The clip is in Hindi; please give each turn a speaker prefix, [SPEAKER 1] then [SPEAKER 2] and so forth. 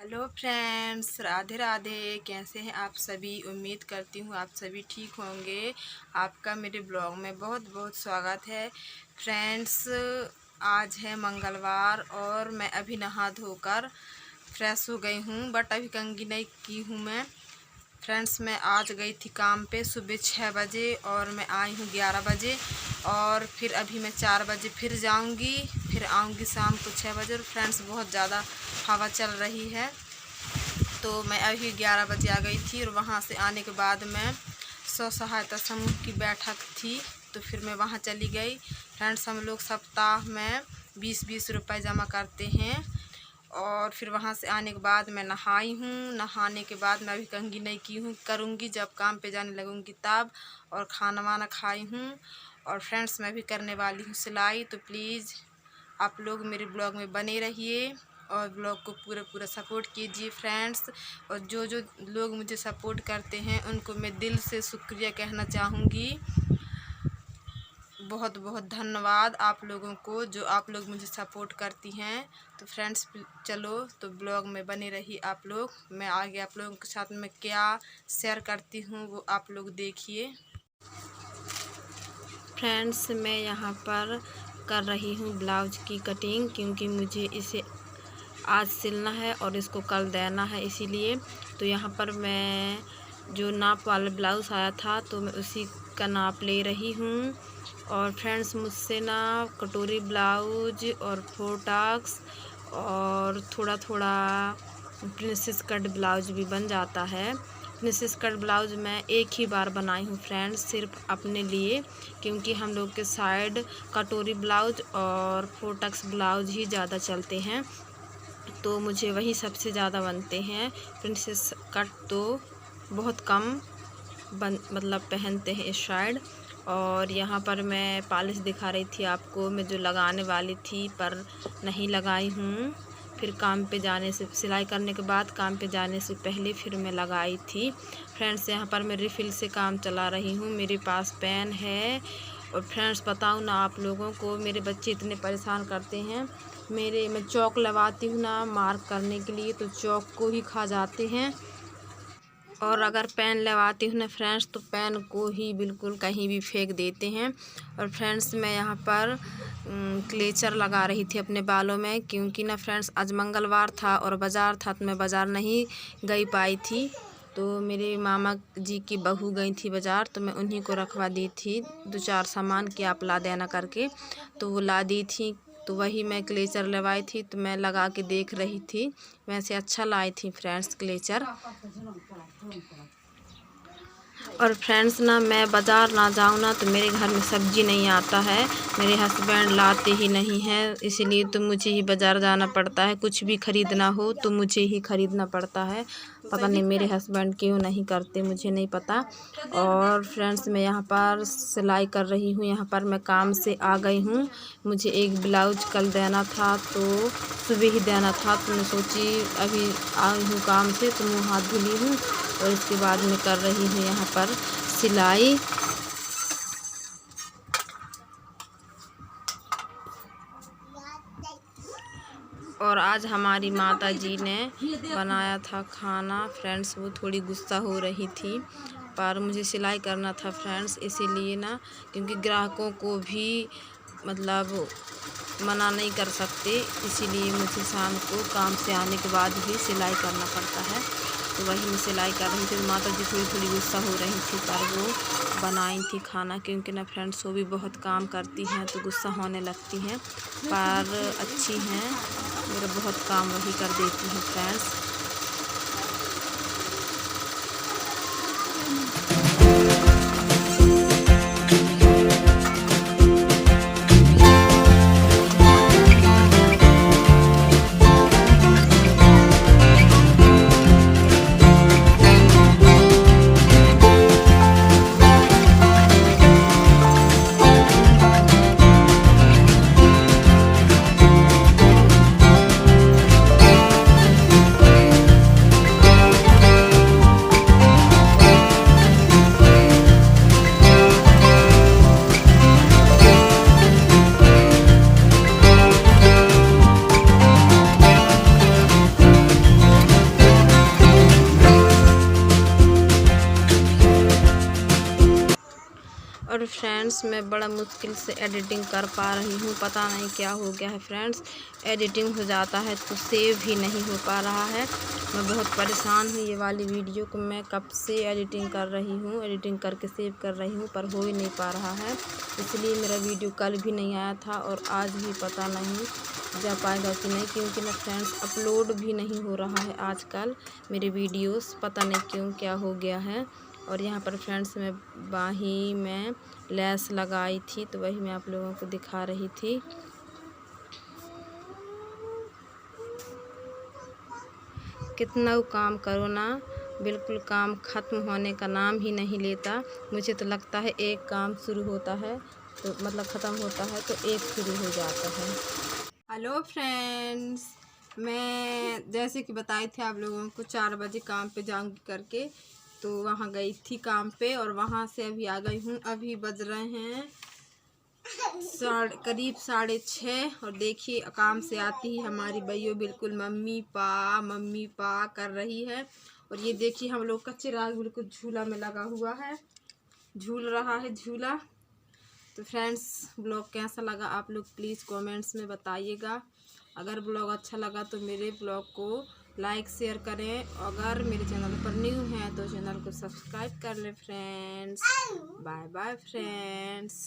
[SPEAKER 1] Hello friends, Radhe Radhe. कैसे हैं आप सभी? उम्मीद करती हूँ आप सभी ठीक होंगे। आपका मेरे ब्लॉग में बहुत बहुत स्वागत है। फ्रेंड्स, आज है मंगलवार और मैं अभी नहा धोकर फ्रेश हो गई हूँ, बट अभी कंघी नहीं की हूँ मैं। फ्रेंड्स, मैं आज गई थी काम पे सुबह 6 बजे और मैं आई हूँ 11 बजे, और फिर अभी मैं 4 बजे फिर जाऊँगी, फिर आऊँगी शाम को 6 बजे। और फ्रेंड्स, बहुत ज़्यादा हवा चल रही है, तो मैं अभी 11 बजे आ गई थी। और वहाँ से आने के बाद मैं स्व सहायता समूह की बैठक थी, तो फिर मैं वहाँ चली गई। फ्रेंड्स, हम लोग सप्ताह में 20-20 रुपये जमा करते हैं। और फिर वहाँ से आने के बाद मैं नहाई हूँ। नहाने के बाद मैं अभी कंघी नहीं की हूँ, करूँगी जब काम पे जाने लगूँगी तब। और खाना वाना खाई हूँ। और फ्रेंड्स, मैं भी करने वाली हूँ सिलाई, तो प्लीज़ आप लोग मेरे ब्लॉग में बने रहिए और ब्लॉग को पूरा सपोर्ट कीजिए फ्रेंड्स। और जो जो लोग मुझे सपोर्ट करते हैं उनको मैं दिल से शुक्रिया कहना चाहूँगी। बहुत बहुत धन्यवाद आप लोगों को, जो आप लोग मुझे सपोर्ट करती हैं। तो फ्रेंड्स, चलो तो ब्लॉग में बने रहिए आप लोग। मैं आगे आप लोगों के साथ में क्या शेयर करती हूँ वो आप लोग देखिए। फ्रेंड्स, मैं यहाँ पर कर रही हूँ ब्लाउज की कटिंग, क्योंकि मुझे इसे आज सिलना है और इसको कल देना है, इसीलिए। तो यहाँ पर मैं जो नाप वाला ब्लाउज़ आया था तो मैं उसी का नाप ले रही हूँ। और फ्रेंड्स, मुझसे ना कटोरी ब्लाउज और फोटाक्स और थोड़ा थोड़ा प्रिंसेस कट ब्लाउज भी बन जाता है। प्रिंसेस कट ब्लाउज मैं एक ही बार बनाई हूँ फ्रेंड्स, सिर्फ अपने लिए, क्योंकि हम लोग के साइड कटोरी ब्लाउज और फोटक्स ब्लाउज ही ज़्यादा चलते हैं, तो मुझे वही सबसे ज़्यादा बनते हैं। प्रिंसेस कट तो बहुत कम मतलब पहनते हैं इस साइड। और यहाँ पर मैं पॉलिश दिखा रही थी आपको, मैं जो लगाने वाली थी पर नहीं लगाई हूँ। फिर काम पे जाने से, सिलाई करने के बाद काम पे जाने से पहले फिर मैं लगाई थी। फ्रेंड्स, यहाँ पर मैं रिफ़िल से काम चला रही हूँ, मेरे पास पेन है। और फ्रेंड्स, बताऊँ ना आप लोगों को, मेरे बच्चे इतने परेशान करते हैं। मैं चौक लगाती हूँ ना मार्क करने के लिए, तो चौक को ही खा जाते हैं। और अगर पेन लगाती हूँ ना फ्रेंड्स, तो पेन को ही बिल्कुल कहीं भी फेंक देते हैं। और फ्रेंड्स, मैं यहाँ पर क्लेचर लगा रही थी अपने बालों में, क्योंकि ना फ्रेंड्स आज मंगलवार था और बाज़ार था, तो मैं बाज़ार नहीं गई पाई थी। तो मेरे मामा जी की बहू गई थी बाज़ार, तो मैं उन्हीं को रखवा दी थी 2-4 सामान कि आप ला देना करके, तो वो ला दी थी। तो वही मैं क्लेचर लगवाई थी, तो मैं लगा के देख रही थी। वैसे अच्छा लाई थी फ्रेंड्स क्लेचर। और फ्रेंड्स, ना मैं बाज़ार ना जाऊँ ना तो मेरे घर में सब्ज़ी नहीं आता है, मेरे हस्बैंड लाते ही नहीं हैं, इसीलिए तो मुझे ही बाज़ार जाना पड़ता है। कुछ भी ख़रीदना हो तो मुझे ही ख़रीदना पड़ता है। पता नहीं मेरे हस्बैंड क्यों नहीं करते, मुझे नहीं पता। और फ्रेंड्स, मैं यहाँ पर सिलाई कर रही हूँ। यहाँ पर मैं काम से आ गई हूँ, मुझे एक ब्लाउज कल देना था, तो सुबह ही देना था, तो मैं सोची अभी आई हूँ काम से तो मुँह हाथ धुली हूँ, और इसके बाद मैं कर रही हूँ यहाँ पर सिलाई। और आज हमारी माता जी ने बनाया था खाना फ्रेंड्स, वो थोड़ी गुस्सा हो रही थी, पर मुझे सिलाई करना था फ्रेंड्स, इसीलिए ना, क्योंकि ग्राहकों को भी मतलब मना नहीं कर सकते, इसीलिए मुझे शाम को काम से आने के बाद ही सिलाई करना पड़ता है। तो वही मैं सिलाई कर रही थी, तो माता जी थोड़ी गुस्सा हो रही थी, पर वो बनाई थी खाना, क्योंकि ना फ्रेंड्स वो भी बहुत काम करती हैं तो गुस्सा होने लगती हैं, पर अच्छी हैं, मेरा बहुत काम वही कर देती हैं फ्रेंड्स। फ्रेंड्स मैं बड़ा मुश्किल से एडिटिंग कर पा रही हूँ, पता नहीं क्या हो गया है फ्रेंड्स। एडिटिंग हो जाता है तो सेव ही नहीं हो पा रहा है। मैं बहुत परेशान हूँ। ये वाली वीडियो को मैं कब से एडिटिंग कर रही हूँ, एडिटिंग करके सेव कर रही हूँ, पर हो ही नहीं पा रहा है। इसलिए मेरा वीडियो कल भी नहीं आया था और आज भी पता नहीं जा पाएगा कि नहीं, क्योंकि मैं फ्रेंड्स अपलोड भी नहीं हो रहा है आजकल मेरे वीडियोस, पता नहीं क्यों क्या हो गया है। और यहाँ पर फ्रेंड्स मैं बाही में लेस लगाई थी तो वही मैं आप लोगों को दिखा रही थी। कितना काम करो ना, बिल्कुल काम ख़त्म होने का नाम ही नहीं लेता। मुझे तो लगता है एक काम शुरू होता है तो मतलब ख़त्म होता है तो एक शुरू हो जाता है। हेलो फ्रेंड्स, मैं जैसे कि बताई थी आप लोगों को 4 बजे काम पे जाऊंगी करके, तो वहाँ गई थी काम पे और वहाँ से अभी आ गई हूँ। अभी बज रहे हैं करीब 6:30 और देखिए काम से आती ही हमारी बइयो बिल्कुल मम्मी पा कर रही है। और ये देखिए हम लोग का चिराग बिल्कुल झूला में लगा हुआ है, झूल रहा है झूला। तो फ्रेंड्स ब्लॉग कैसा लगा आप लोग प्लीज़ कमेंट्स में बताइएगा। अगर ब्लॉग अच्छा लगा तो मेरे ब्लॉग को लाइक शेयर करें। अगर मेरे चैनल पर न्यू हैं तो चैनल को सब्सक्राइब कर लें फ्रेंड्स। Bye bye friends.